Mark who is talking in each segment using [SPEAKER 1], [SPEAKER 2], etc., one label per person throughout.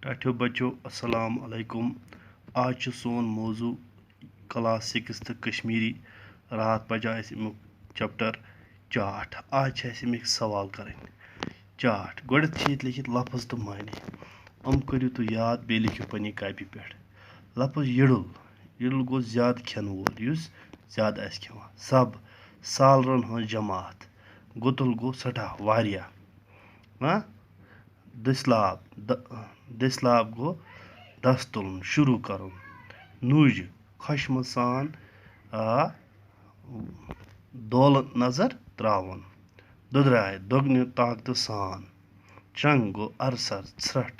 [SPEAKER 1] ٹاٹھیو بچو السلام علیکم آج چھُ سون موضوع کلاس 6 کشمیری راتھ پجا اَسہِ امیُک چپٹر چاٹھ آج چھِ اَسہِ اَمِکۍ سوال کَرٕنۍ چاٹھ گۄڈٮ۪تھ چھِ ییٚتہِ لیکھِتھ لفظ تہٕ معنے کٔرِو تُہۍ یاد بیٚیہِ لیکھِو پنٛنہِ کاپی پٮ۪ٹھ لفظ یِڈُل یِڈُل گوٚو زیادٕ کھٮ۪نہٕ وول یُس زیادٕ آسہِ کھٮ۪وان سب سالرَن ہٕنٛز جماعت گُتُل گوٚو سٮ۪ٹھاہ واریاہ دٔسلاب گوٚو دَس تُلُن شروٗع کَرُن نُج خۄشمہٕ سان دولہٕ نظر ترٛاوُن دۄدراے دۄگنہِ طاقتہٕ سان چنٛگ گوٚو اَرسر ژھرٛٹھ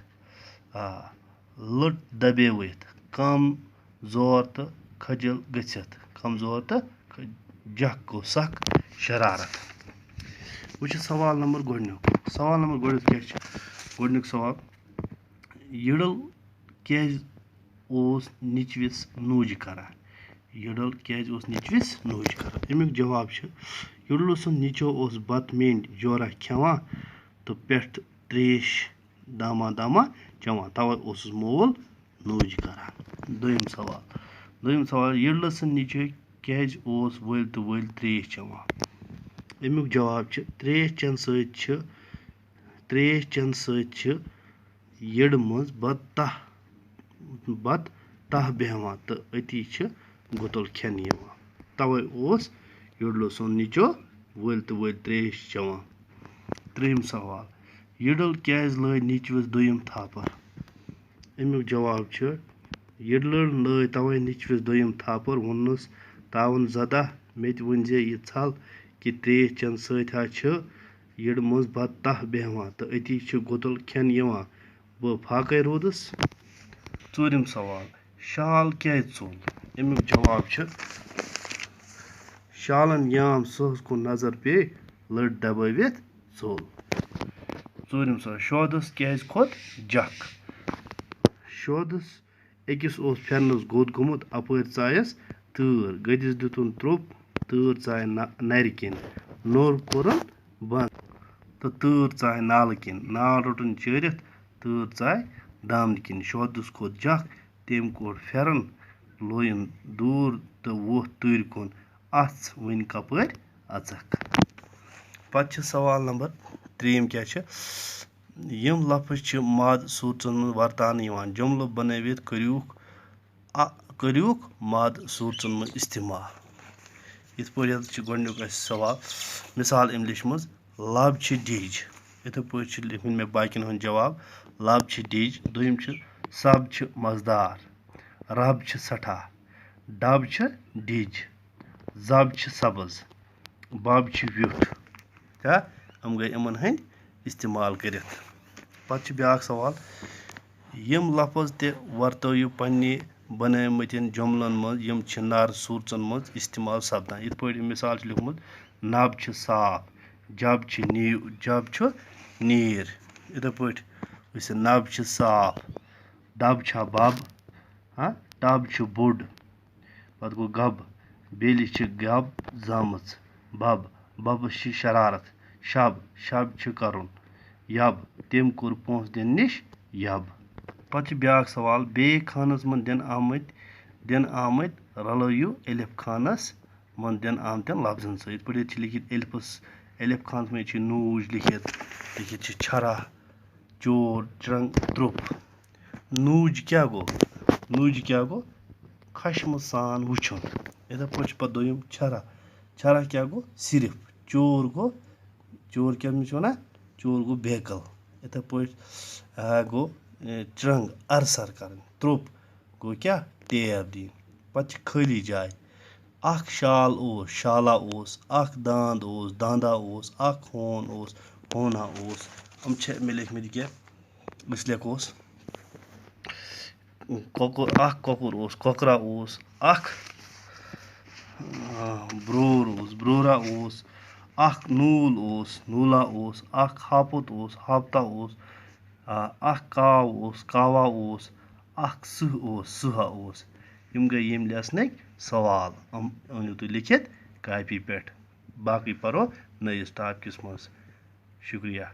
[SPEAKER 1] لٔٹ دبیوِتھ کم زور تہٕ کھٔجِل گٔژھِتھ کمزور تہٕ جکھ گوٚو سکھ شرارت وٕچھِ سوال نمبر گۄڈٕنیُک کیٛاہ چھِ گۄڈٕنیُک سوال یِڈٕل کیٛازِ اوس نیٚچوِس نوٗجہِ کران امیُک جواب چھُ یِڈلہٕ سُنٛد نیٚچو اوس بتہٕ میٚنٛڈۍ جورہ کھٮ۪وان تہٕ پٮ۪ٹھٕ ترٛیش داما چٮ۪وان تَوَے اوسُس مول نوٗجہِ کران دوٚیِم سوال یِڈلہٕ سٕنٛدۍ نیٚچوۍ کیٛازِ اوس ؤلۍ تہٕ ؤلۍ ترٛیش چٮ۪وان امیُک جواب چھُ ترٛیش چٮ۪نہٕ سۭتۍ چھِ یٔڈ منٛز بتہٕ تاہ بیٚہوان تہٕ أتی چھِ گُتُل کھٮ۪نہٕ یِوان تَوَے اوس یِڈلہٕ سُنٛد نیٚچو ؤلۍ تہٕ ؤلۍ ترٛیش چٮ۪وان ترٛیٚیِم سوال یِڈٕل کیٛازِ لٲج نیٚچوِس دوٚیِم تھاپَر امیُک جواب چھُ یِڈلَن لٲج تَوَے نیٚچوِس دوٚیِم تھاپَر ووٚننَس تاوَن زدہ مےٚ تہِ ؤنۍ زِ یہِ ژھل کہِ ترٛیش چٮ۪نہٕ سۭتۍ حظ چھِ یٔڈ منٛز بتہٕ تاہ بیٚہوان تہٕ أتی چھِ گُتُل کھٮ۪نہٕ یِوان بہٕ فاقَے روٗدُس ژوٗرِم سوال شال کیٛازِ ژوٚل امیُک جواب چھُ شالن یام سٕہَس کُن نظر پیٚیہِ لٔٹ دبٲوِتھ ژوٚل ژوٗرِم سوال شودَس کیٛازِ کھوٚت جکھ شودَس أکِس اوس پھٮ۪رنَس گوٚد گوٚمُت اَپٲرۍ ژایَس تۭر گٔدِس دیُتُن ترٛوپ تۭر ژاے نَرِ کِنۍ نوٚر کوٚرُن بنٛد تہٕ تۭر ژاے نالہٕ کِنۍ نال روٚٹُن چٲرِتھ تۭر ژاے دامنہٕ کِنۍ شودَس کھوٚت جکھ تٔمۍ کوٚڑ پھٮ۪رن لویُن دوٗر تہٕ ووٚتھ تۭرِ کُن اَژھ وٕنۍ کَپٲرۍ اَژَکھ پَتہٕ چھِ سوال نمبر 3 کیٛاہ چھِ یِم لفظ چھِ مادٕ صوٗرژَن منٛز وَرتاونہٕ یِوان جملہٕ بنٲوِتھ کٔرِوُکھ مادٕ صوٗرژَن منٛز اِستعمال یِتھ پٲٹھۍ حظ چھِ گۄڈٕنیُک اَسہِ سوال مِثال أمۍ لیٚچھمٕژ لَب چھِ ڈیٚج یِتھَے پٲٹھۍ چھِ لیٚکھمٕتۍ مےٚ باقیَن ہُنٛد جواب لَب چھِ ڈیٚج دوٚیِم چھِ سب چھِ مزٕدار رب چھِ سٮ۪ٹھاہ ڈب چھِ ڈیٚج زب چھِ سبٕز بب چھِ ویوٚٹھ یِم گٔے یِمن ہٕنٛدۍ اِستعمال کٔرِتھ پتہٕ چھِ بیٛاکھ سوال یِم لفظ تہِ ورتٲیِو پنٛنہِ بنٲومٕتٮ۪ن جملن منٛز یِم چھِ نر صوٗرژن منٛز اِستعمال سپدان یِتھ پٲٹھۍ أمۍ مِثال چھُ لیوٚکھمُت نب چھِ صاف جب چھِ نیٖر یِتھَے پٲٹھۍ وٕچھ نب چھِ صاف ڈب چھا بب ٹب چھُ بوٚڑ پتہٕ گوٚو گب بیٚلہِ چھِ گب زامٕژ ببس چھِ شرارت شب چھِ کرُن یب تٔمۍ کوٚر پونٛسہٕ دِنہٕ نِش یب پتہٕ چھِ بیٛاکھ سوال بیٚیہِ خانس منٛز دِنہٕ آمٕتۍ رلٲیِو الف خانس منٛز دِنہٕ آمتٮ۪ن لفظن سۭتۍ یِتھ پٲٹھۍ ییٚتہِ چھِ لیٚکھِتھ الف خانس منٛز چھِ نوٗج لیٚکھِتھ چھِ چھرا چور چرٛنٛگ ترٛوپ نوٗج کیٛاہ گوٚو خشمہٕ سان وٕچھُن یِتھَے پٲٹھۍ چھِ پتہٕ دوٚیِم چھرا کیٛاہ گوٚو صرف چور کیٛاہ چھِ وَنان چور گوٚو بیکٕل یِتھَے پٲٹھۍ گوٚو چرٛنٛگ اَرسر کَرٕنۍ ترٛوپ گوٚو کیٛاہ ٹیب دِنۍ پتہٕ چھِ خٲلی جاے اکھ شال اوس شالا اوس اکھ داند اوس داندا اوس اکھ ہوٗن اوس ہونا اوس یِم چھِ مےٚ لیٚکھمٕتۍ کینٛہہ أسۍ لیکھوس اکھ کۄکُر اوس کۄکرا اوس اکھ برٛور اوس برٛورا اوس اکھ نوٗل اوس نوٗلا اوس اکھ ہاپُت اوس ہاپتا اوس اکھ کاو اوس کاوا اوس اکھ سٕہہ اوس سٕہا اوس یِم گٔے ییٚمہِ لیسنٕکۍ سوال یِم أنِو تُہۍ لیکھِتھ کاپی پٮ۪ٹھ باقٕے پَرو نٔیِس ٹاپِکَس منٛز شُکریہ